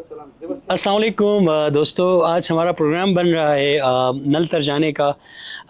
अस्सलाम वालेकुम दोस्तों, आज हमारा प्रोग्राम बन रहा है नल तर जाने का।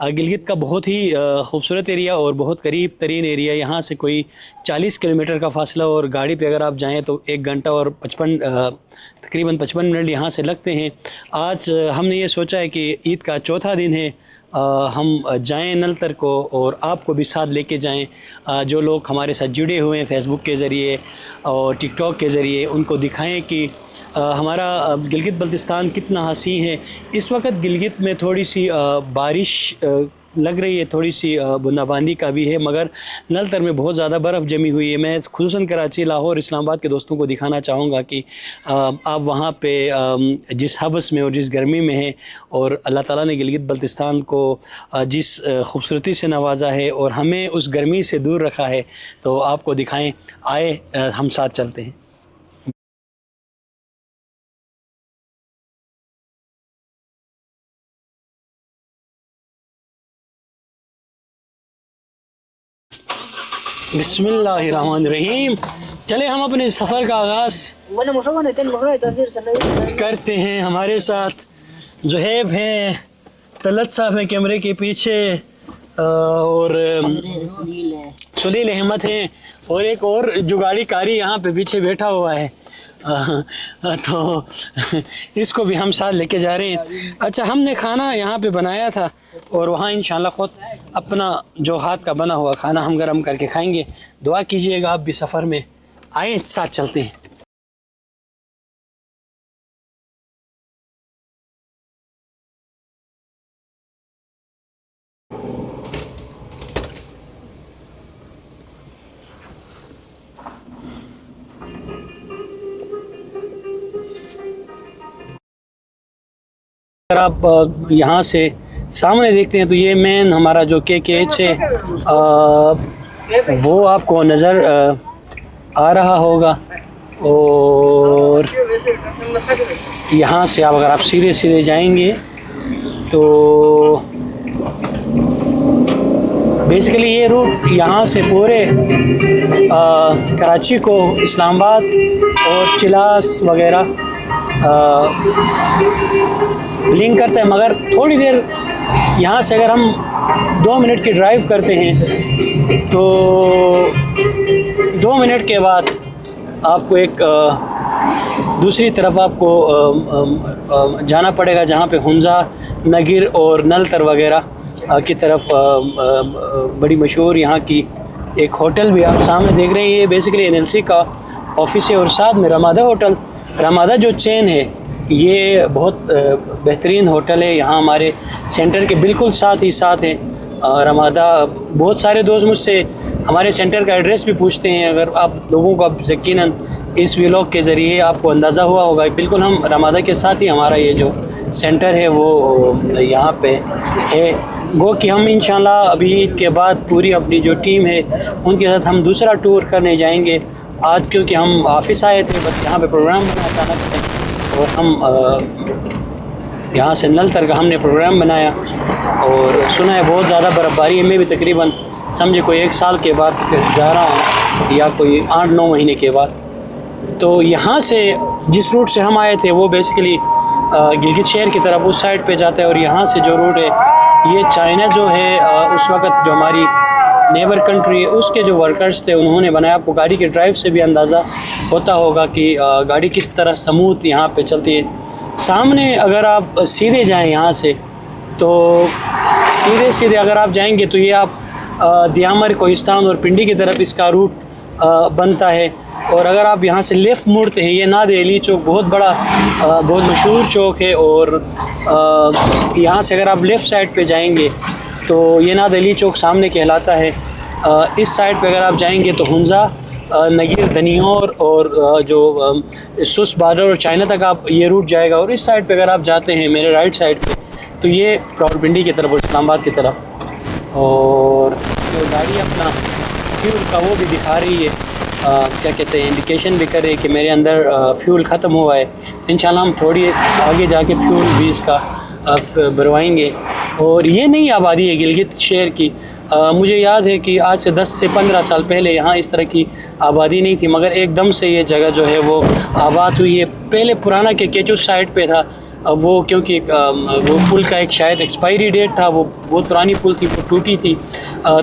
गिलगित का बहुत ही खूबसूरत एरिया और बहुत करीब तरीन एरिया, यहाँ से कोई 40 किलोमीटर का फासला और गाड़ी पे अगर आप जाएं तो 1 घंटा और तकरीबन 55 मिनट यहाँ से लगते हैं। आज हमने ये सोचा है कि ईद का चौथा दिन है, हम जाएं नल तर को और आपको भी साथ लेके जाएं। जो लोग हमारे साथ जुड़े हुए हैं फेसबुक के ज़रिए और टिकटॉक के ज़रिए, उनको दिखाएं कि हमारा गिलगित बल्तिस्तान कितना हसीन है। इस वक्त गिलगित में थोड़ी सी बारिश लग रही है, थोड़ी सी बूंदाबांदी का भी है, मगर नल तर में बहुत ज़्यादा बर्फ़ जमी हुई है। मैं खुसूसन कराची, लाहौर, इस्लामाबाद के दोस्तों को दिखाना चाहूँगा कि आप वहाँ पे जिस हबस में और जिस गर्मी में है, और अल्लाह ताला ने गिलगित बल्तिस्तान को जिस खूबसूरती से नवाजा है और हमें उस गर्मी से दूर रखा है, तो आपको दिखाएँ। आए हम साथ चलते हैं। बिस्मिल्लाहिर्रहमानिर्रहीम। चले हम अपने सफ़र का आगाज़ करते हैं। हमारे साथ जुहैब हैं, तलत साहब हैं कैमरे के पीछे, और सुनील अहमद हैं, और एक और जुगाड़ी कारी यहाँ पे पीछे बैठा हुआ है। तो इसको भी हम साथ लेके जा रहे हैं। अच्छा, हमने खाना यहाँ पे बनाया था और वहाँ इंशाल्लाह ख़ुद अपना जो हाथ का बना हुआ खाना हम गरम करके खाएंगे। दुआ कीजिएगा आप भी सफ़र में। आए साथ चलते हैं। अगर आप यहाँ से सामने देखते हैं तो ये मेन हमारा जो KKH है, वो आपको नज़र आ रहा होगा। और यहाँ से आप अगर आप सीधे सीधे जाएंगे तो बेसिकली ये रूट यहाँ से पूरे कराची को, इस्लामाबाद और चिलास वगैरह लिंक करता है। मगर थोड़ी देर यहाँ से अगर हम 2 मिनट की ड्राइव करते हैं तो 2 मिनट के बाद आपको एक दूसरी तरफ आपको जाना पड़ेगा, जहाँ पे हुंजा, नगिर और नल तर वगैरह की तरफ बड़ी मशहूर यहाँ की एक होटल भी आप सामने देख रहे हैं। ये बेसिकली NLC का ऑफिस है और साथ में रमादा होटल, रमादा जो चेन है, ये बहुत बेहतरीन होटल है। यहाँ हमारे सेंटर के बिल्कुल साथ ही साथ है रमादा। बहुत सारे दोस्त मुझसे हमारे सेंटर का एड्रेस भी पूछते हैं। अगर आप लोगों को अब यकीनन इस व्लॉग के ज़रिए आपको अंदाज़ा हुआ होगा, बिल्कुल हम रमादा के साथ ही हमारा ये जो सेंटर है वो यहाँ पे है। गो कि हम इंशाल्लाह अभी ईद के बाद पूरी अपनी जो टीम है उनके साथ हम दूसरा टूर करने जाएंगे। आज क्योंकि हम ऑफिस आए थे, बस यहाँ पे प्रोग्राम बना अचानक से, और हम यहाँ से नल तर का हमने प्रोग्राम बनाया और सुना है बहुत ज़्यादा बर्फ़बारी है। मैं भी तकरीबन समझे कोई 1 साल के बाद जा रहा हूँ या कोई 8-9 महीने के बाद। तो यहाँ से जिस रूट से हम आए थे वो बेसिकली गिलगित शहर की तरफ उस साइड पे जाता है, और यहाँ से जो रूट है ये चाइना जो है उस वक़्त जो हमारी नेबर कंट्री है उसके जो वर्कर्स थे उन्होंने बनाया। आपको गाड़ी के ड्राइव से भी अंदाज़ा होता होगा कि गाड़ी किस तरह स्मूथ यहाँ पे चलती है। सामने अगर आप सीधे जाएं यहाँ से, तो सीधे सीधे अगर आप जाएंगे तो ये आप दियामर, कोहिस्तान और पिंडी की तरफ इसका रूट बनता है। और अगर आप यहाँ से लेफ़्ट मुड़ते हैं, ये नाद अली चौक बहुत बड़ा बहुत मशहूर चौक है, और यहाँ से अगर आप लेफ़्ट साइड पे जाएंगे तो ये नाद अली चौक सामने कहलाता है। इस साइड पे अगर आप जाएंगे तो हुंजा, नगीर, दनियोर और जो सुस बार्डर और चाइना तक आप ये रूट जाएगा। और इस साइड पे अगर आप जाते हैं मेरे राइट साइड पे, तो ये रावलपिंडी की तरफ और इस्लामाबाद की तरफ। और जो गाड़ी अपना फ्यूल का वो भी दिखा रही है, क्या कहते हैं, इंडिकेशन भी कर रही है कि मेरे अंदर फ्यूल ख़त्म हुआ है। इंशाल्लाह हम थोड़ी आगे जाके फ्यूल भी इसका भरवाएंगे। और ये नई आबादी है गिलगित शहर की, मुझे याद है कि आज से 10 से 15 साल पहले यहाँ इस तरह की आबादी नहीं थी, मगर एकदम से ये जगह जो है वो आबाद हुई है। पहले पुराना के केचू साइड पे था, वो क्योंकि वो पुल का एक शायद एक्सपायरी डेट था, वो बहुत पुरानी पुल थी, वो टूटी थी।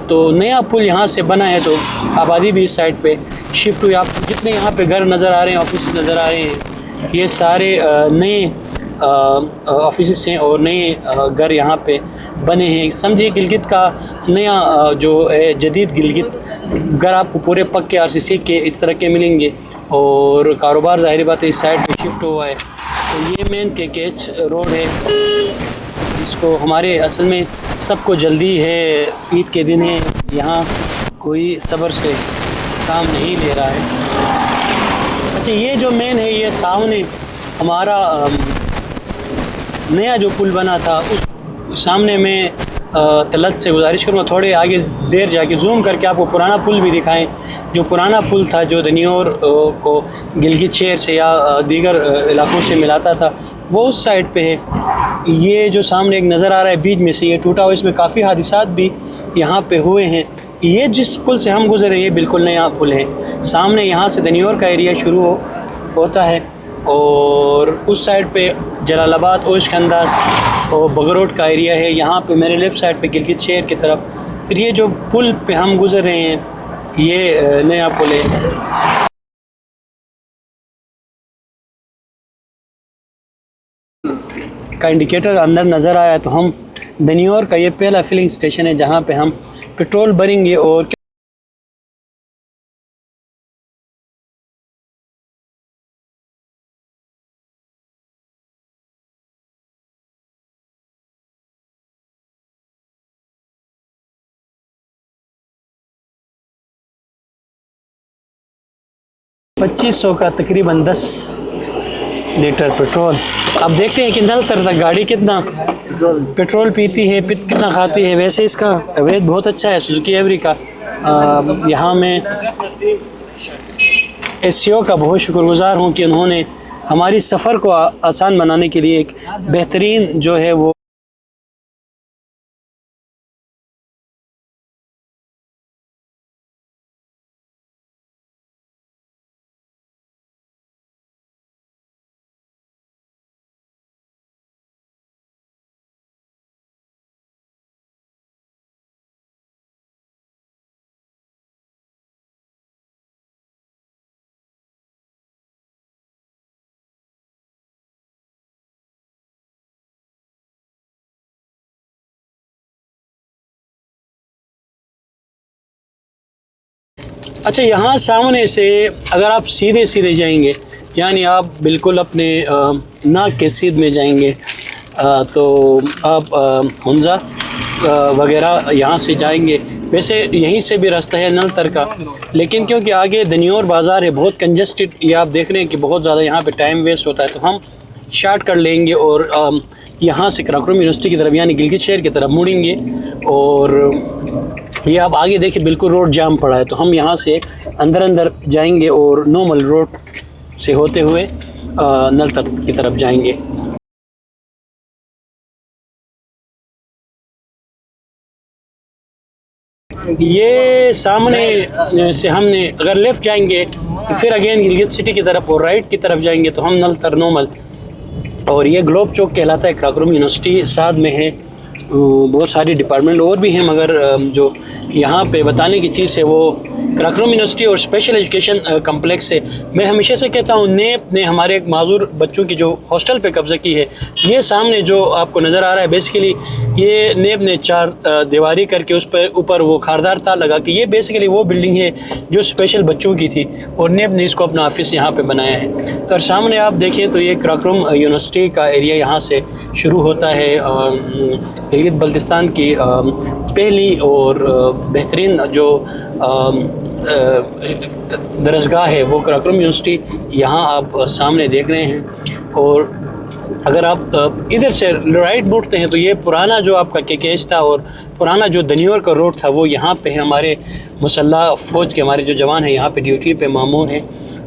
तो नया पुल यहाँ से बना है तो आबादी भी इस साइड पे शिफ्ट हुई। आप जितने यहाँ पे घर नज़र आ रहे हैं, ऑफिस नज़र आ रहे हैं, ये सारे नए ऑफिस हैं और नए घर यहाँ पे बने हैं। समझिए गिलगित का नया जो है जदीद गिलगित घर आपको पूरे पक्के आरसीसी के इस तरह के मिलेंगे और कारोबार ज़ाहिर बात है इस साइड पे शिफ्ट हुआ है। तो ये मेन केकेच रोड है, इसको हमारे असल में सबको जल्दी है, ईद के दिन है, यहाँ कोई सब्र से काम नहीं ले रहा है। अच्छा, ये जो मेन है, ये सामने हमारा नया जो पुल बना था उस सामने में तलत से गुजारिश करूँगा थोड़े आगे देर जाके जूम करके आपको पुराना पुल भी दिखाएं। जो पुराना पुल था जो दनियोर को गिलगित शहर से या दीगर इलाकों से मिलाता था, वो उस साइड पे है। ये जो सामने एक नज़र आ रहा है बीच में से, ये टूटा हुआ, इसमें काफ़ी हादिसात भी यहाँ पे हुए हैं। ये जिस पुल से हम गुजरे ये बिल्कुल नया पुल है। सामने यहाँ से दनियोर का एरिया शुरू होता है और उस साइड पे जलालाबाद, ओशखंदास और बगरोट का एरिया है। यहाँ पे मेरे लेफ़्ट साइड पे गिलगित शहर की तरफ। फिर ये जो पुल पे हम गुजर रहे हैं ये नया पुल है। का इंडिकेटर अंदर नज़र आया तो हम दनियोर का ये पहला फिलिंग स्टेशन है जहाँ पे हम पेट्रोल भरेंगे। और $2500 का तकरीबन 10 लीटर पेट्रोल। अब देखते हैं कि नल तक गाड़ी कितना पेट्रोल पीती है, कितना खाती है। वैसे इसका एवरेज बहुत अच्छा है सुजुकी एवरी का। यहाँ मैं एससीओ का बहुत शुक्रगुजार हूँ कि उन्होंने हमारी सफ़र को आसान बनाने के लिए एक बेहतरीन जो है वो अच्छा, यहाँ सामने से अगर आप सीधे सीधे जाएंगे, यानी आप बिल्कुल अपने नाक के सीध में जाएंगे तो आप हुंजा वगैरह यहाँ से जाएंगे। वैसे यहीं से भी रास्ता है नल तर का, लेकिन क्योंकि आगे दनियोर बाज़ार है बहुत कंजस्टेड, ये आप देख रहे हैं कि बहुत ज़्यादा यहाँ पे टाइम वेस्ट होता है, तो हम शार्ट कर लेंगे और यहाँ से कराकोरम यूनिवर्सिटी की तरफ यानी गिलगित शहर की तरफ मुड़ेंगे। और ये आप आगे देखिए बिल्कुल रोड जाम पड़ा है, तो हम यहाँ से अंदर जाएंगे और नॉर्मल रोड से होते हुए नल तक की तरफ जाएंगे। ये सामने से हमने अगर लेफ़्ट जाएंगे फिर अगेन गिलगित सिटी की तरफ और राइट की तरफ जाएंगे तो हम नल तर नॉर्मल। और ये ग्लोब चौक कहलाता है, कराकोरम यूनिवर्सिटी साथ में है। बहुत सारी डिपार्टमेंट और भी हैं, मगर जो यहाँ पे बताने की चीज़ है वो कराकोरम यूनिवर्सिटी और स्पेशल एजुकेशन कम्प्लेक्स है। मैं हमेशा से कहता हूँ नेप ने हमारे एक माजूर बच्चों की जो हॉस्टल पे कब्ज़ा की है, ये सामने जो आपको नज़र आ रहा है बेसिकली ये नेप ने 4 दीवारी करके उस पर ऊपर वो खारदार तार लगा कि ये बेसिकली वो बिल्डिंग है जो स्पेशल बच्चों की थी और नेप ने इसको अपना ऑफिस यहाँ पे बनाया है। तो सामने आप देखें तो ये कराकोरम यूनिवर्सिटी का एरिया यहाँ से शुरू होता है। गिलगित बल्तिस्तान की पहली और बेहतरीन जो दरसगाह है वो कराकोरम यूनिवर्सिटी यहाँ आप सामने देख रहे हैं। और अगर आप इधर से राइट मुड़ते हैं तो ये पुराना जो आपका केकेश था और पुराना जो दनियोर का रोड था वो यहाँ पे है। हमारे मुसल्ला फ़ौज के हमारे जो जवान हैं यहाँ पे ड्यूटी पे मामूर हैं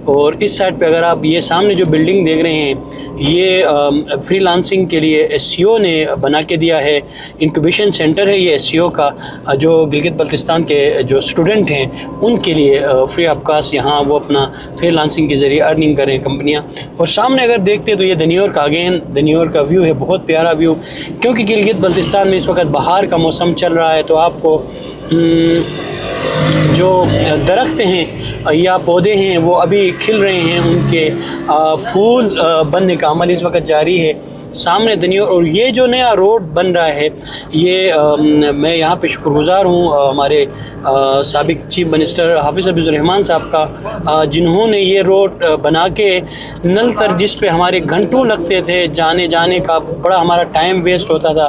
और इस साइड पे अगर आप ये सामने जो बिल्डिंग देख रहे हैं ये फ्रीलांसिंग के लिए एससीओ ने बना के दिया है। इंक्यूबेशन सेंटर है ये एससीओ का, जो गिलगित बल्तिस्तान के जो स्टूडेंट हैं उनके लिए फ्री ऑफ कास्ट यहाँ वो अपना फ्रीलांसिंग के ज़रिए अर्निंग करें कंपनियाँ। और सामने अगर देखते तो ये दनियोर का अगेन दनियोर का व्यू है, बहुत प्यारा व्यू, क्योंकि गिलगित बल्तिस्तान में इस वक्त बाहर का मौसम चल रहा है तो आपको जो दरख्त हैं या पौधे हैं वो अभी खिल रहे हैं, उनके फूल बनने का अमल इस वक्त जारी है सामने दनियोर। और ये जो नया रोड बन रहा है ये मैं यहाँ पे शुक्रगुज़ार हूँ हमारे साबिक चीफ मिनिस्टर हाफिज़ हफीज़ुर रहमान साहब का, जिन्होंने ये रोड बना के नल तर जिस पे हमारे घंटों लगते थे जाने का, बड़ा हमारा टाइम वेस्ट होता था,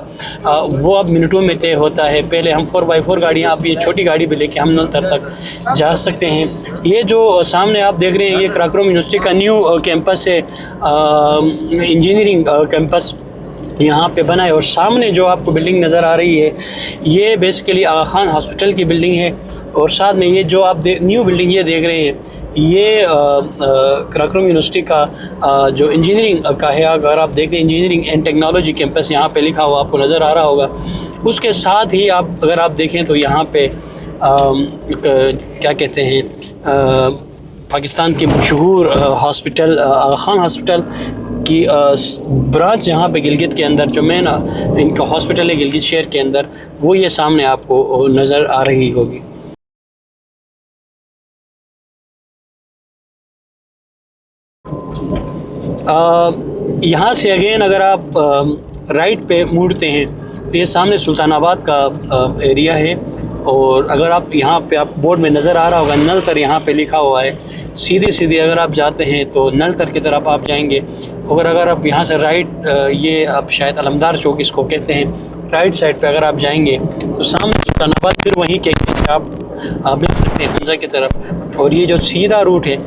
वो अब मिनटों में तय होता है। पहले हम 4x4 गाड़ियाँ, अब ये छोटी गाड़ी भी लेके हम नल तर तक जा सकते हैं। ये जो सामने आप देख रहे हैं ये कराकोरम यूनिवर्सिटी का न्यू कैंपस है, इंजीनियरिंग कैंपस यहाँ पे बना है। और सामने जो आपको बिल्डिंग नज़र आ रही है ये बेसिकली आगा खान हॉस्पिटल की बिल्डिंग है। और साथ में ये जो आप न्यू बिल्डिंग ये देख रहे हैं ये कराकोरम यूनिवर्सिटी का जो इंजीनियरिंग का है। अगर आप देखें इंजीनियरिंग एंड टेक्नोलॉजी कैंपस यहाँ पे लिखा हुआ आपको नज़र आ रहा होगा। उसके साथ ही आप अगर आप देखें तो यहाँ पे क्या कहते हैं पाकिस्तान के मशहूर हॉस्पिटल आगा खान हॉस्पिटल की ब्रांच यहाँ पे गिलगित के अंदर जो मेन इनका हॉस्पिटल है गिलगित शहर के अंदर, वो ये सामने आपको नज़र आ रही होगी। यहाँ से अगेन अगर आप राइट पे मुड़ते हैं तो ये सामने सुल्तानाबाद का एरिया है। और अगर आप यहाँ पे आप बोर्ड में नज़र आ रहा होगा नल तर यहाँ पे लिखा हुआ है, सीधे अगर आप जाते हैं तो नल तर की तरफ आप जाएंगे। और अगर आप यहाँ से राइट ये आप शायद अलमदार चौक इसको कहते हैं, राइट साइड पे अगर आप जाएंगे तो सामने सुल्तानाबाद फिर वहीं के आप मिल सकते हैं हमजा की तरफ। और ये जो सीधा रूट है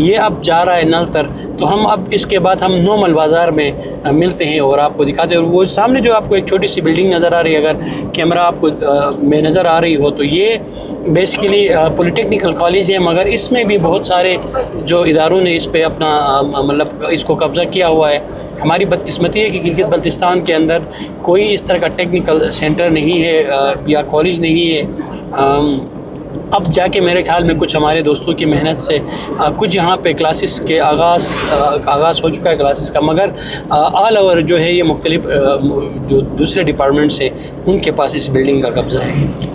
ये अब जा रहा है नल तर, तो हम अब इसके बाद हम नॉर्मल बाज़ार में मिलते हैं और आपको दिखाते हैं। और वो सामने जो आपको एक छोटी सी बिल्डिंग नज़र आ रही है, अगर कैमरा आपको में नज़र आ रही हो तो ये बेसिकली पॉलिटेक्निकल कॉलेज है, मगर इसमें भी बहुत सारे जो इदारों ने इस पर अपना मतलब इसको कब्ज़ा किया हुआ है। हमारी बदकिस्मती है कि गिलगित बल्तिस्तान के अंदर कोई इस तरह का टेक्निकल सेंटर नहीं है या कॉलेज नहीं है। अब जाके मेरे ख्याल में कुछ हमारे दोस्तों की मेहनत से कुछ यहाँ पे क्लासेस के आगाज़ हो चुका है क्लासेस का, मगर ऑल ओवर जो है ये मुख्तलिफ जो दूसरे डिपार्टमेंट्स हैं उनके पास इस बिल्डिंग का कब्ज़ा है।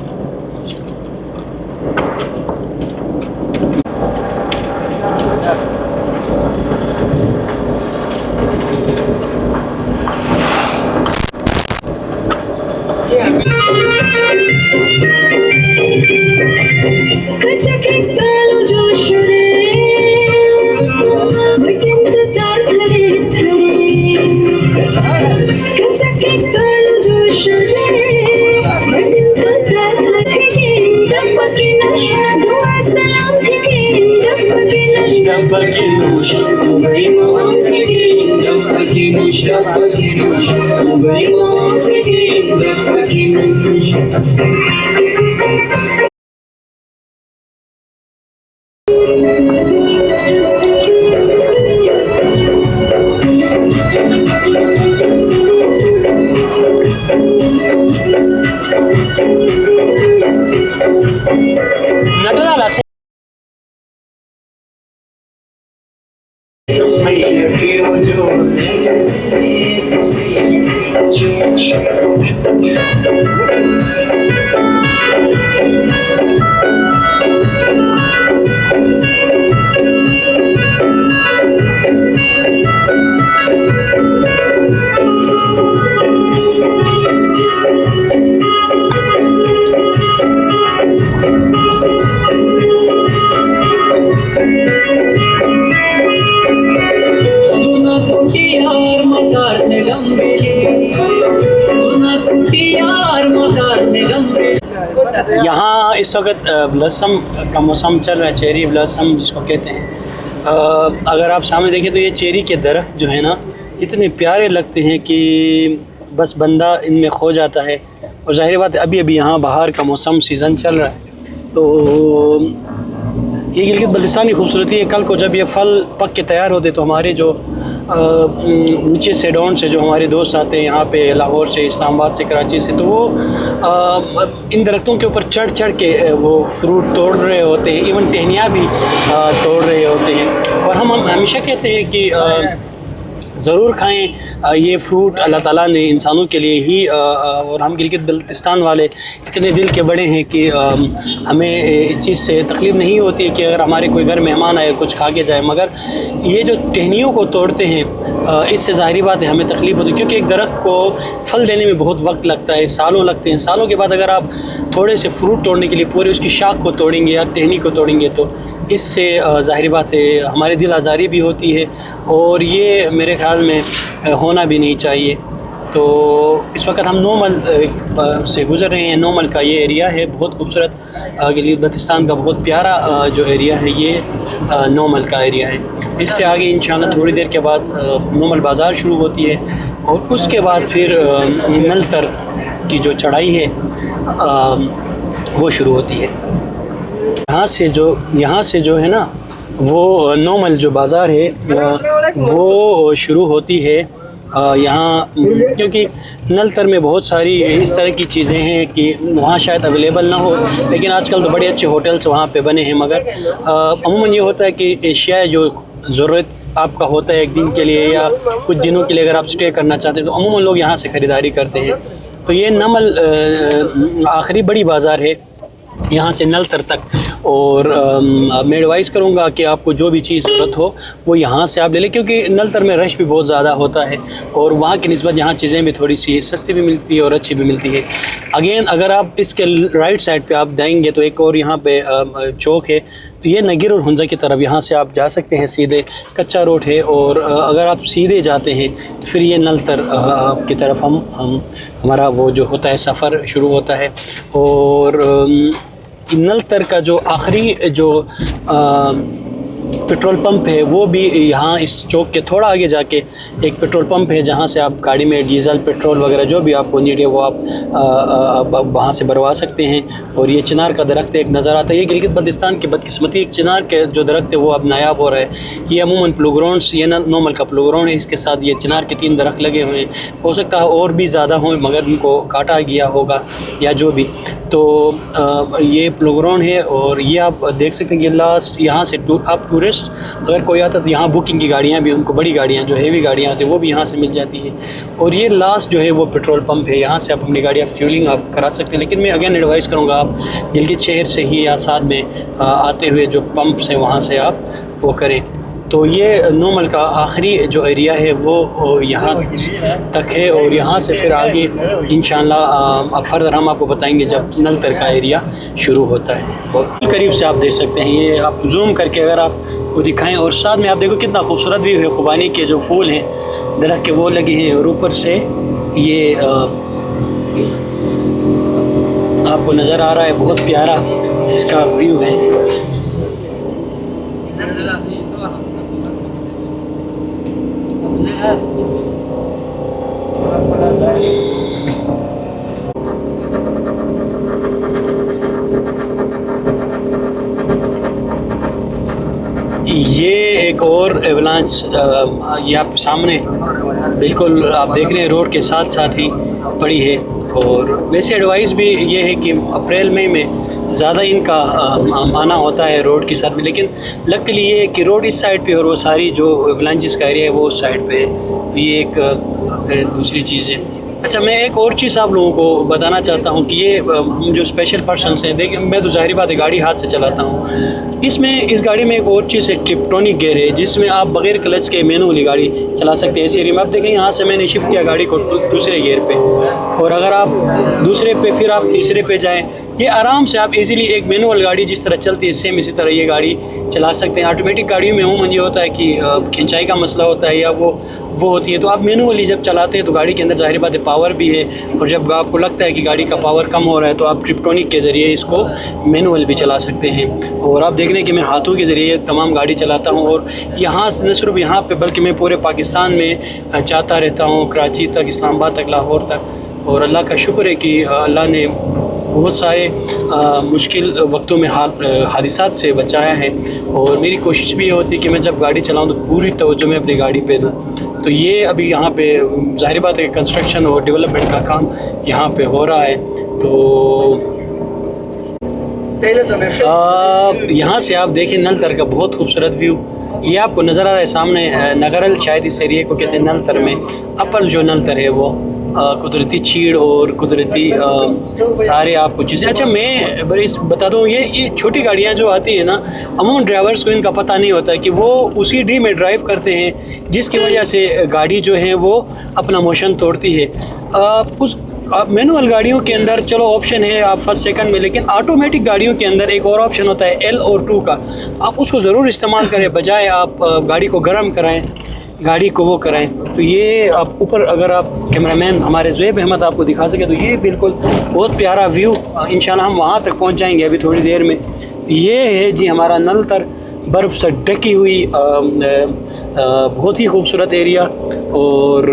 यहाँ इस वक्त ब्लॉसम का मौसम चल रहा है, चेरी ब्लॉसम जिसको कहते हैं। अगर आप सामने देखें तो ये चेरी के दरख्त जो है ना इतने प्यारे लगते हैं कि बस बंदा इनमें खो जाता है। और ज़ाहिर बात है अभी यहाँ बाहर का मौसम सीज़न चल रहा है तो ये गिलगित बल्तिस्तान की खूबसूरती है। कल को जब ये फल पक के तैयार होते तो हमारे जो नीचे से डाउन से जो हमारे दोस्त आते हैं यहाँ पे लाहौर से, इस्लामाबाद से, कराची से, तो वो इन दरख्तों के ऊपर चढ़ चढ़ के वो फ्रूट तोड़ रहे होते हैं, इवन टहनियाँ भी तोड़ रहे होते हैं। और हम हमेशा कहते हैं कि ज़रूर खाएं ये फ्रूट, अल्लाह ताला ने इंसानों के लिए ही और हम गिलगित बल्तिस्तान वाले इतने दिल के बड़े हैं कि हमें इस चीज़ से तकलीफ़ नहीं होती है कि अगर हमारे कोई घर मेहमान आए कुछ खा के जाए, मगर ये जो टहनियों को तोड़ते हैं इससे ज़ाहिरी बात है हमें तकलीफ़ होती है, क्योंकि एक दरख्त को फल देने में बहुत वक्त लगता है, सालों लगते हैं। सालों के बाद अगर आप थोड़े से फ्रूट तोड़ने के लिए पूरे उसकी शाख को तोड़ेंगे या टहनी को तोड़ेंगे तो इससे ज़ाहिर बात है हमारे दिल आज़ारी भी होती है, और ये मेरे ख़्याल में होना भी नहीं चाहिए। तो इस वक्त हम नोमल से गुज़र रहे हैं। नोमल का ये एरिया है बहुत खूबसूरत, गिलगित बल्तिस्तान का बहुत प्यारा जो एरिया है ये नोमल का एरिया है। इससे आगे इंशाअल्लाह थोड़ी देर के बाद नोमल बाज़ार शुरू होती है, और उसके बाद फिर नलतर की जो चढ़ाई है वो शुरू होती है। यहाँ से जो है ना वो नोमल जो बाज़ार है वो शुरू होती है यहाँ, क्योंकि नलतर में बहुत सारी इस तरह की चीज़ें हैं कि वहाँ शायद अवेलेबल ना हो, लेकिन आजकल तो बड़े अच्छे होटल्स वहाँ पे बने हैं। मगर अमूमन ये होता है कि एशिया जो ज़रूरत आपका होता है एक दिन के लिए या कुछ दिनों के लिए अगर आप स्टे करना चाहते हैं तो अमूमन लोग यहाँ से ख़रीदारी करते हैं। तो ये नमल आखिरी बड़ी बाज़ार है यहाँ से नलतर तक, और मैं एडवाइस करूँगा कि आपको जो भी चीज़ ज़रूरत हो वो यहाँ से आप ले लें, क्योंकि नलतर में रश भी बहुत ज़्यादा होता है और वहाँ की निस्बत यहाँ चीज़ें भी थोड़ी सी सस्ती भी मिलती है और अच्छी भी मिलती है। अगेन अगर आप इसके राइट साइड पे आप जाएंगे तो एक और यहाँ पे चौक है, तो ये नगीर और हुंजा की तरफ यहाँ से आप जा सकते हैं, सीधे कच्चा रोड है। और अगर आप सीधे जाते हैं तो फिर ये नलतर की तरफ हमारा वो जो होता है सफ़र शुरू होता है। और नलतर का जो आखिरी जो पेट्रोल पंप है वो भी यहाँ इस चौक के थोड़ा आगे जाके एक पेट्रोल पंप है जहाँ से आप गाड़ी में डीजल पेट्रोल वगैरह जो भी आपको नीड है वो आप वहाँ से भरवा सकते हैं। और ये चिनार का दरख्त एक नज़र आता है। ये गिलगित बल्तिस्तान की बदकिस्मती, एक चिनार के जो दरख्त है वो अब नायाब हो रहा है। ये अमूमन प्लूग्राउंड्स, ये नोमल का प्लूग्राउंड है, इसके साथ ये चिनार के 3 दरख्त लगे हुए हैं। हो सकता है और भी ज़्यादा हों मगर उनको काटा गया होगा या जो भी। तो ये प्लूग्राउंड है और ये आप देख सकते हैं कि लास्ट यहाँ से आप टूरिस्ट अगर कोई आता तो यहाँ बुकिंग की गाड़ियाँ भी, उनको बड़ी गाड़ियाँ जो हेवी गाड़ियाँ आती हैं वो भी यहाँ से मिल जाती हैं। और ये लास्ट जो है वो पेट्रोल पंप है, यहाँ से आप अपनी गाड़ियाँ फ्यूलिंग आप करा सकते हैं। लेकिन मैं अगेन एडवाइस करूँगा आप गिलगित शहर से ही या साथ में आते हुए जो पंप्स हैं वहाँ से आप वो करें। तो ये नोमल का आखिरी जो एरिया है वो यहाँ तक है, और यहाँ से फिर आगे इंशाअल्लाह अब फर्दर हम आपको बताएंगे जब नलतर का एरिया शुरू होता है। बहुत करीब से आप देख सकते हैं, ये आप जूम करके अगर आप को दिखाएं, और साथ में आप देखो कितना खूबसूरत व्यू है। खुबानी के जो फूल हैं दरख्त के वो लगे हैं, और ऊपर से ये आपको नज़र आ रहा है, बहुत प्यारा इसका व्यू है। ये एक और एवलांच ये आप सामने बिल्कुल आप देख रहे हैं रोड के साथ साथ ही पड़ी है। और वैसे एडवाइस भी ये है कि अप्रैल मई में ज़्यादा इनका आना होता है रोड के साथ में, लेकिन लकीली ये है कि रोड इस साइड पे और वो सारी जो एवलांचेस का एरिया है वो उस साइड पे है। ये एक दूसरी चीज़ है। अच्छा, मैं एक और चीज़ आप लोगों को बताना चाहता हूँ कि ये हम जो स्पेशल पर्सन्स हैं, देखिए मैं तो ज़ाहिर बात है गाड़ी हाथ से चलाता हूँ, इसमें इस गाड़ी में एक और चीज़ है टिप्टोनिक गियर है जिसमें आप बगैर क्लच के मैनुअली गाड़ी चला सकते हैं। इस एरिया में आप देखें यहाँ से मैंने शिफ्ट किया गाड़ी को दूसरे गियर पे, और अगर आप दूसरे पे फिर आप तीसरे पे जाएँ, ये आराम से आप इजीली एक मैनुअल गाड़ी जिस तरह चलती है सेम इसी तरह ये गाड़ी चला सकते हैं। ऑटोमेटिक गाड़ियों में अमूमन ये होता है कि खिंचाई का मसला होता है या वो होती है, तो आप मैनुअली जब चलाते हैं तो गाड़ी के अंदर ज़ाहिर बात है पावर भी है, और जब आपको लगता है कि गाड़ी का पावर कम हो रहा है तो आप ट्रिप्टोनिक के ज़रिए इसको मैनुअल भी चला सकते हैं। और आप देख रहे हैं कि मैं हाथों के ज़रिए तमाम गाड़ी चलाता हूँ, और यहाँ न सिर्फ यहाँ पे बल्कि मैं पूरे पाकिस्तान में जाता रहता हूँ, कराची तक, इस्लामाबाद तक, लाहौर तक। और अल्लाह का शुक्र है कि अल्लाह ने बहुत सारे मुश्किल वक्तों में हादिसात से बचाया है। और मेरी कोशिश भी ये होती है कि मैं जब गाड़ी चलाऊँ तो पूरी तवज्जो मैं अपनी गाड़ी पे दूँ। तो ये अभी यहाँ पे ज़ाहिर बात है कि कंस्ट्रक्शन और डेवलपमेंट का काम यहाँ पे हो रहा है। तो यहाँ से आप देखें नलतर का बहुत खूबसूरत व्यू ये आपको नज़र आ रहा है सामने। नगरल शायद इस एरिया को कहते हैं नलतर में। अपर जो नलतर है वो कुदरती चीड़ और कुदरती सारे आपको चीज़ें। अच्छा मैं इस बता दूँ ये छोटी गाड़ियाँ जो आती है ना, अमूमन ड्राइवर्स को इनका पता नहीं होता है कि वो उसी डी में ड्राइव करते हैं जिसकी वजह से गाड़ी जो है वो अपना मोशन तोड़ती है। उस मैनुअल गाड़ियों के अंदर चलो ऑप्शन है आप फर्स्ट सेकंड में, लेकिन ऑटोमेटिक गाड़ियों के अंदर एक और ऑप्शन होता है L और 2 का। आप उसको ज़रूर इस्तेमाल करें, बजाय आप गाड़ी को गर्म कराएं, गाड़ी को वो कराएं। तो ये आप ऊपर अगर आप कैमरामैन हमारे ज़ुएब अहमद आपको दिखा सके तो ये बिल्कुल बहुत प्यारा व्यू। इंशाल्लाह हम वहाँ तक पहुँच जाएंगे अभी थोड़ी देर में। ये है जी हमारा नलतर, बर्फ़ से ढकी हुई बहुत ही खूबसूरत एरिया। और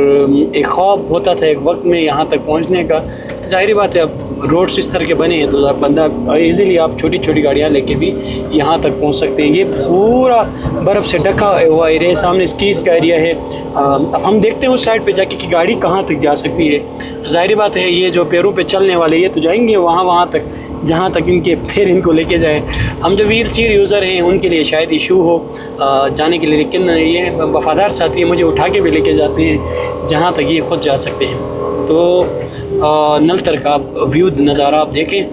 एक ख्वाब होता था एक वक्त में यहाँ तक पहुँचने का। ज़ाहिर बात है अब रोड्स इस तरह के बने हैं तो बंदा इजीली आप छोटी छोटी गाड़ियाँ लेके भी यहाँ तक पहुँच सकते हैं। ये पूरा बर्फ़ से ढका हुआ एरिया है, सामने स्कीज़ का एरिया है। अब हम देखते हैं उस साइड पे जाके कि गाड़ी कहाँ तक जा सकती है। ज़ाहिर बात है ये जो पैरों पे चलने वाले ये तो जाएंगे वहाँ तक जहाँ तक इनके फिर इनको लेके जाए। हम जो व्हील चेयर यूज़र हैं उनके लिए शायद इशू हो जाने के लिए, लेकिन ये वफ़ादार साथी मुझे उठा के भी लेके जाते हैं जहाँ तक ये खुद जा सकते हैं। तो नलतर का व्यू नज़ारा आप देखें,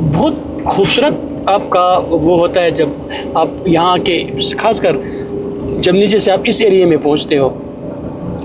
बहुत खूबसूरत आपका वो होता है जब आप यहाँ के खासकर जब नीचे से आप इस एरिया में पहुँचते हो।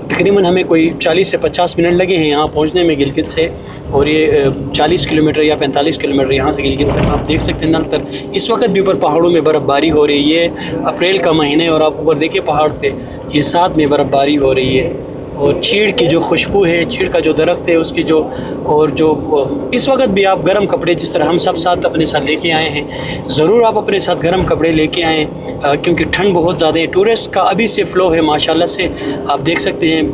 तकरीबन हमें कोई 40 से 50 मिनट लगे हैं यहाँ पहुँचने में गिलगित से, और ये 40 किलोमीटर या 45 किलोमीटर यहाँ से गिलगित तक आप देख सकते हैं नलतर। इस वक्त भी ऊपर पहाड़ों में बर्फ़बारी हो रही है, ये अप्रैल का महीना है और आप ऊपर देखिए पहाड़ पे ये साथ में बर्फ़बारी हो रही है। और चीड़ की जो खुशबू है, चीड़ का जो दरख्त है उसकी जो, और जो इस वक्त भी आप गर्म कपड़े जिस तरह हम सब साथ अपने साथ लेके आए हैं, ज़रूर आप अपने साथ गर्म कपड़े लेके आएँ क्योंकि ठंड बहुत ज़्यादा है। टूरिस्ट का अभी से फ़्लो है माशाल्लाह से, आप देख सकते हैं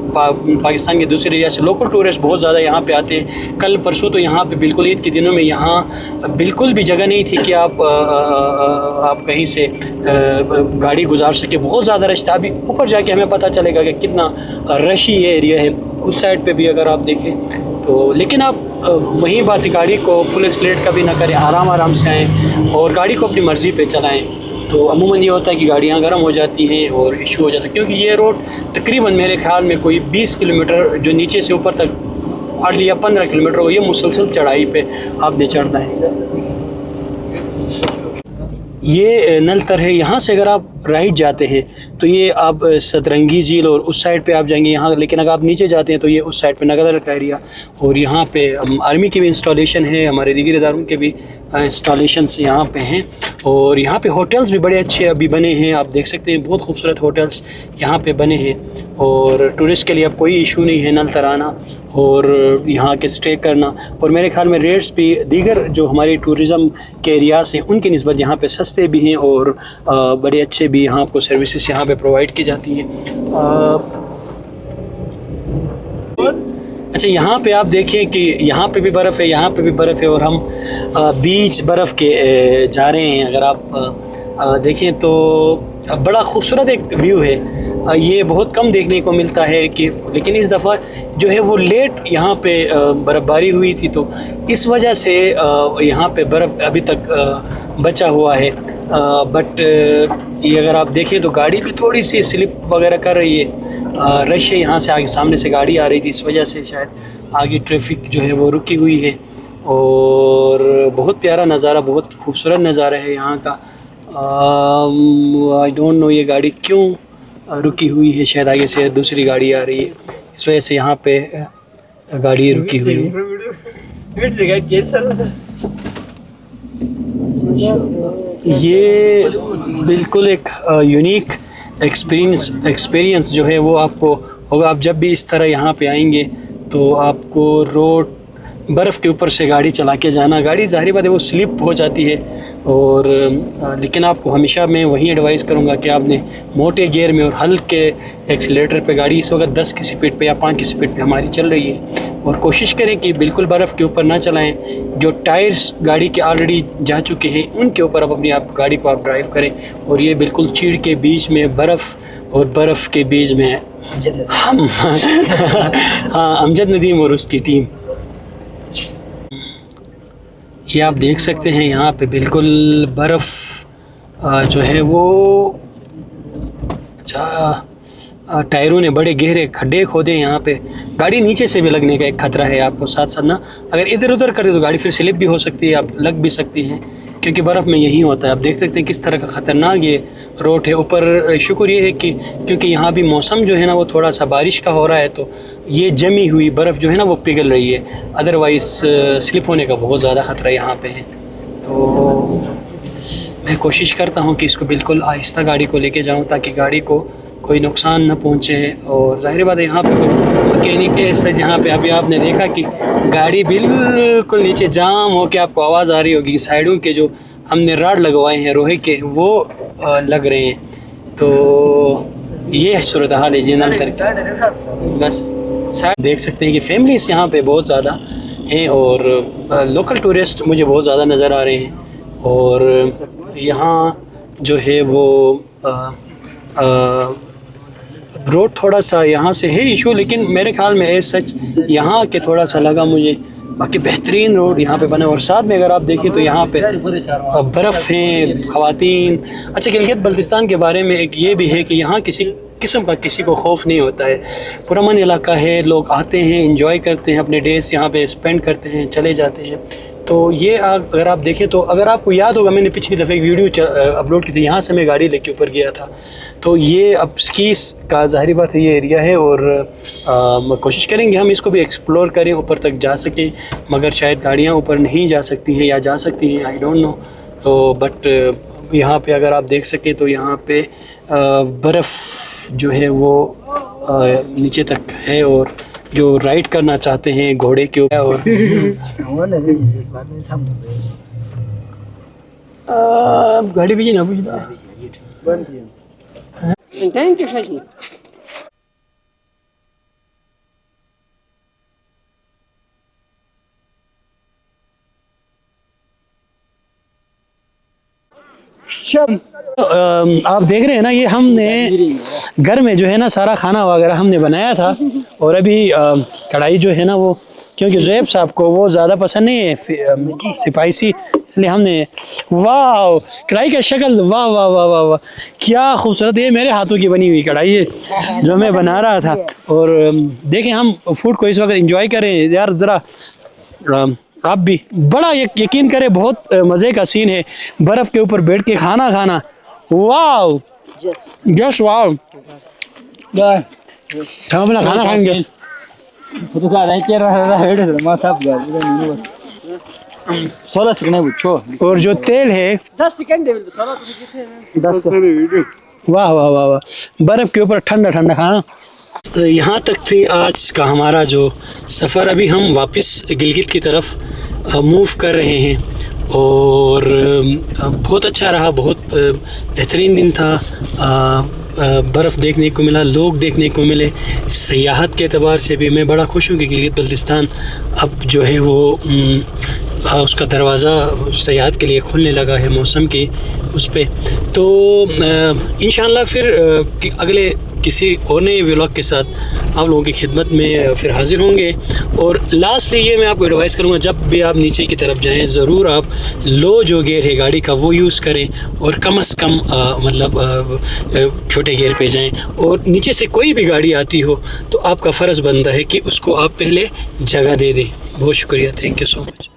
पाकिस्तान के दूसरे एरिया से लोकल टूरिस्ट बहुत ज़्यादा यहाँ पे आते हैं। कल परसों तो यहाँ पे बिल्कुल ईद के दिनों में यहाँ बिल्कुल भी जगह नहीं थी कि आप कहीं से गाड़ी गुजार सके, बहुत ज़्यादा रश था। अभी ऊपर जाके हमें पता चलेगा कि कितना रश ये एरिया है उस साइड पे भी अगर आप देखें तो। लेकिन आप वही बात है, गाड़ी को फुल एक्सलेट कभी ना करें, आराम से आएँ और गाड़ी को अपनी मर्ज़ी पे चलाएं। तो अमूमन ये होता है कि गाड़ियाँ गर्म हो जाती हैं और इशू हो जाता है, क्योंकि ये रोड तकरीबन मेरे ख्याल में कोई 20 किलोमीटर जो नीचे से ऊपर तक 8 या 15 किलोमीटर हो, ये मुसलसल चढ़ाई पे आपने चढ़ना है। ये नलतर है, यहाँ से अगर आप राइट जाते हैं तो ये आप सतरंगी झील और उस साइड पे आप जाएंगे यहाँ, लेकिन अगर आप नीचे जाते हैं तो ये उस साइड पे नगरल का एरिया। और यहाँ पे आर्मी की भी इंस्टॉलेशन है, हमारे दीगर इदारों के भी इंस्टॉलेशंस यहाँ पे हैं। और यहाँ पे होटल्स भी बड़े अच्छे अभी बने हैं, आप देख सकते हैं बहुत खूबसूरत होटल्स यहाँ पे बने हैं। और टूरिस्ट के लिए अब कोई इशू नहीं है नलतर आना और यहाँ के स्टे करना। और मेरे ख्याल में रेट्स भी दीगर जो हमारी टूरिज़म के एरियाज़ हैं उनकी निस्बत यहाँ पे सस्ते भी हैं और बड़े अच्छे भी यहाँ आपको सर्विसेज यहाँ पे प्रोवाइड की जाती हैं। अच्छा यहाँ पे आप देखें कि यहाँ पे भी बर्फ़ है, यहाँ पे भी बर्फ़ है और हम बीच बर्फ़ के जा रहे हैं। अगर आप देखें तो बड़ा खूबसूरत एक व्यू है, ये बहुत कम देखने को मिलता है कि, लेकिन इस दफ़ा जो है वो लेट यहाँ पे बर्फ़बारी हुई थी तो इस वजह से यहाँ पे बर्फ़ अभी तक बचा हुआ है। बट ये अगर आप देखें तो गाड़ी भी थोड़ी सी स्लिप वगैरह कर रही है, रश है यहाँ से, आगे सामने से गाड़ी आ रही थी इस वजह से शायद आगे ट्रैफिक जो है वो रुकी हुई है। और बहुत प्यारा नज़ारा, बहुत खूबसूरत नज़ारा है यहाँ का। आई डोंट नो ये गाड़ी क्यों रुकी हुई है, शायद आगे से दूसरी गाड़ी आ रही है इस वजह से यहाँ पे गाड़ी रुकी हुई है। ये बिल्कुल एक यूनिक एक्सपीरियंस जो है वो आपको होगा। आप जब भी इस तरह यहाँ पे आएंगे तो आपको रोड बर्फ़ के ऊपर से गाड़ी चला के जाना, गाड़ी ज़ाहिर बात है वो स्लिप हो जाती है। और लेकिन आपको हमेशा मैं वही एडवाइस करूँगा कि आपने मोटे गियर में और हल्के एक्सीलेटर पे, गाड़ी इस वक्त 10 की स्पीड पे या 5 की स्पीड पे हमारी चल रही है, और कोशिश करें कि बिल्कुल बर्फ़ के ऊपर ना चलाएं। जो टायर्स गाड़ी के ऑलरेडी जा चुके हैं उनके ऊपर आप अपनी गाड़ी को आप ड्राइव करें। और ये बिल्कुल चीड़ के बीच में बर्फ़ और बर्फ़ के बीच में हम हाँ, अमजद नदीम और उसकी टीम। ये आप देख सकते हैं यहाँ पे बिल्कुल बर्फ़ जो है वो, अच्छा टायरों ने बड़े गहरे खड्डे खोदे यहाँ पे, गाड़ी नीचे से भी लगने का एक खतरा है आपको साथ साथ ना। अगर इधर उधर कर दे तो गाड़ी फिर स्लिप भी हो सकती है, आप लग भी सकती हैं, क्योंकि बर्फ़ में यही होता है। आप देख सकते हैं किस तरह का ख़तरनाक ये रोड है। ऊपर शुक्र ये है कि क्योंकि यहाँ भी मौसम जो है ना वो थोड़ा सा बारिश का हो रहा है, तो ये जमी हुई बर्फ़ जो है ना वो पिघल रही है, अदरवाइज़ स्लिप होने का बहुत ज़्यादा ख़तरा यहाँ पे है। तो मैं कोशिश करता हूँ कि इसको बिल्कुल आहिस्ता गाड़ी को लेके जाऊँ ताकि गाड़ी को कोई नुकसान न पहुँचे। और ज़ाहिर बात है यहाँ पे मैकेनिक ऐसे, जहाँ पे अभी आपने देखा कि गाड़ी बिल्कुल नीचे जाम हो के आपको आवाज़ आ रही होगी, साइडों के जो हमने राड लगवाए हैं रोहे के वो लग रहे हैं। तो ये सूरत हाल है जिनल करके। बस साइड देख सकते हैं कि फैमिलीज़ यहाँ पे बहुत ज़्यादा हैं और लोकल टूरिस्ट मुझे बहुत ज़्यादा नज़र आ रहे हैं। और यहाँ जो है वो रोड थोड़ा सा यहाँ से है इशू, लेकिन मेरे ख्याल में एज सच यहाँ के थोड़ा सा लगा मुझे, बाकी बेहतरीन रोड यहाँ पे बना। और साथ में अगर आप देखें तो यहाँ पे बर्फ़ है, ख़वातीन। अच्छा, गिलगित बल्तिस्तान के बारे में एक ये भी है कि यहाँ किसी किस्म का किसी को खौफ नहीं होता है, पुरअमन इलाका है, लोग आते हैं, एंजॉय करते हैं, अपने डेज यहाँ पे स्पेंड करते हैं, चले जाते हैं। तो ये अगर आप देखें तो अगर आपको याद होगा मैंने पिछली दफ़े एक वीडियो अपलोड की थी, यहाँ से मैं गाड़ी लेके ऊपर गया था। तो ये अब स्कीस का ज़ाहिर बात है ये एरिया है और कोशिश करेंगे हम इसको भी एक्सप्लोर करें, ऊपर तक जा सकें, मगर शायद गाड़ियाँ ऊपर नहीं जा सकती हैं या जा सकती हैं, आई डोंट नो। तो बट यहाँ पे अगर आप देख सकें तो यहाँ पे बर्फ़ जो है वो नीचे तक है, और जो राइड करना चाहते हैं घोड़े के ऊपर और गाड़ी भी ना बुझा आप देख रहे हैं ना, ये हमने घर में जो है ना सारा खाना वगैरह हमने बनाया था। और अभी कढ़ाई जो है ना वो, क्योंकि ज़ुएब साहब को वो ज़्यादा पसंद नहीं है स्पाइसी, इसलिए हमने, वाह कढ़ाई का शक्ल, वाह वाह वाह वाह वाह क्या खूबसूरत, ये मेरे हाथों की बनी हुई कढ़ाई है जो मैं बना रहा था। और देखें हम फूड को इस वक्त एंजॉय करें यार, ज़रा आप भी बड़ा यकीन करें बहुत मज़े का सीन है, बर्फ़ के ऊपर बैठ के खाना खाना, वाओ जस्ट वाओ। हम अपना खाना खाएंगे और जो तेल है 10 सेकंड, वाह वाह वाह वाह, बर्फ़ के ऊपर ठंडा ठंडा खाना। यहाँ तक थी आज का हमारा जो सफ़र। अभी हम वापस गिलगित की तरफ मूव कर रहे हैं और बहुत अच्छा रहा, बहुत बेहतरीन दिन था। बर्फ़ देखने को मिला, लोग देखने को मिले, सयाहत के एतबार से भी मैं बड़ा खुश हूँ कि गिलगित बल्तिस्तान अब जो है वो उसका दरवाज़ा सयाहत के लिए खुलने लगा है मौसम की उस पर। तो इंशाअल्लाह फिर अगले किसी और नए व्लॉग के साथ आप लोगों की खिदमत में फिर हाज़िर होंगे। और लास्टली ये मैं आपको एडवाइस करूँगा, जब भी आप नीचे की तरफ जाएं ज़रूर आप लो जो गियर है गाड़ी का वो यूज़ करें और कम से कम मतलब छोटे गियर पे जाएं। और नीचे से कोई भी गाड़ी आती हो तो आपका फ़र्ज़ बनता है कि उसको आप पहले जगह दे दें। बहुत शुक्रिया, थैंक यू सो मच।